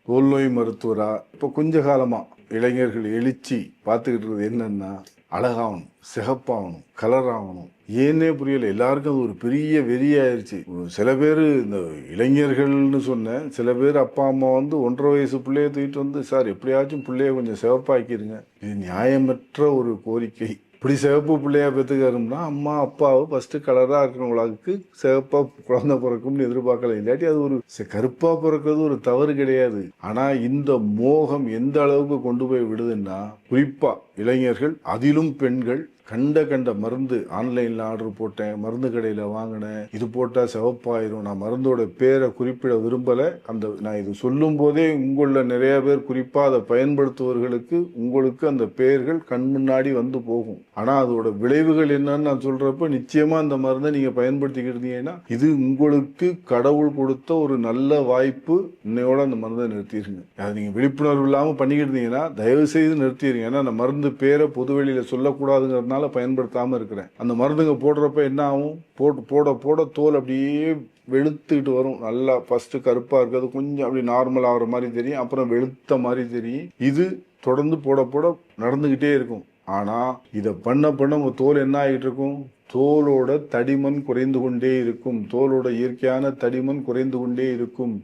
தோல் நோய் மருத்துவரா இப்போ கொஞ்ச காலமா இளைஞர்கள் எழுச்சி பார்த்துக்கிட்டு இருக்கிறது என்னன்னா, அழகாகணும், சிகப்பாகணும், கலர் ஆகணும். ஏன்னே புரியல. எல்லாருக்கும் அது ஒரு பெரிய வெறியாயிருச்சு. சில பேர் இந்த இளைஞர்கள்னு சொன்னேன், சில பேர் அப்பா அம்மா வந்து 1.5 வயசு பிள்ளைய தூக்கிட்டு வந்து, சார் எப்படியாச்சும் பிள்ளைய கொஞ்சம் சிவப்பாக்கிருங்க. இது நியாயமற்ற ஒரு கோரிக்கை. இப்படி சிவப்பு பிள்ளையா பெற்றுக்காருன்னா அம்மா அப்பாவை ஃபர்ஸ்ட் கலராக இருக்கிறவங்களுக்கு சிவப்பா குழந்தை பிறக்கும்னு எதிர்பார்க்கல. இல்லாட்டி அது ஒரு கருப்பா பிறக்கிறது ஒரு தவறு கிடையாது. ஆனா இந்த மோகம் எந்த அளவுக்கு கொண்டு போய் விடுதுன்னா, குறிப்பா இளைஞர்கள், அதிலும் பெண்கள் கண்ட மருந்து ஆன்லைனில் ஆர்டர் போட்டேன், மருந்து கடையில் வாங்கினேன், இது போட்டால் சிவப்பாயிரும், நான் மருந்தோட பேரை குறிப்பிட விரும்பலை. நான் இது சொல்லும் போதே உங்களில் நிறைய பேர் குறிப்பாக அதை பயன்படுத்துவர்களுக்கு உங்களுக்கு அந்த பெயர்கள் கண் முன்னாடி வந்து போகும். ஆனால் அதோட விளைவுகள் என்னன்னு நான் சொல்கிறப்ப நிச்சயமாக அந்த மருந்தை நீங்கள் பயன்படுத்திக்கிட்டீங்கன்னா இது உங்களுக்கு கடவுள் கொடுத்த ஒரு நல்ல வாய்ப்பு. இன்னையோட அந்த மருந்தை நிறுத்திடுங்க. அதை நீங்கள் விழிப்புணர்வு இல்லாமல் பண்ணிக்கிட்டு இருந்தீங்கன்னா தயவு செய்து நிறுத்திடுங்க. ஏன்னா அந்த மருந்து பேரை பொதுவெளியில் சொல்லக்கூடாதுங்கிறதுனால பயன்படுத்தாமல் இருக்கிறேன். அந்த மருந்துங்க போடுறப்ப என்ன ஆகும், போட தோல் அப்படியே வெளுத்துக்கிட்டு வரும். நல்லா ஃபர்ஸ்ட் கருப்பா இருக்கிறது கொஞ்சம் அப்படி நார்மல் ஆகிற மாதிரி தெரியும், அப்புறம் வெளுத்த மாதிரி தெரியும். இது தொடர்ந்து போட நடந்துகிட்டே இருக்கும். ஆனா இதை பண்ண உங்க தோல் என்ன ஆகிட்டு இருக்கும், தோலோட தடிமன் குறைந்து கொண்டே இருக்கும். தோலோட இயற்கையான தடிமன் குறைந்து கொண்டே இருக்கும்.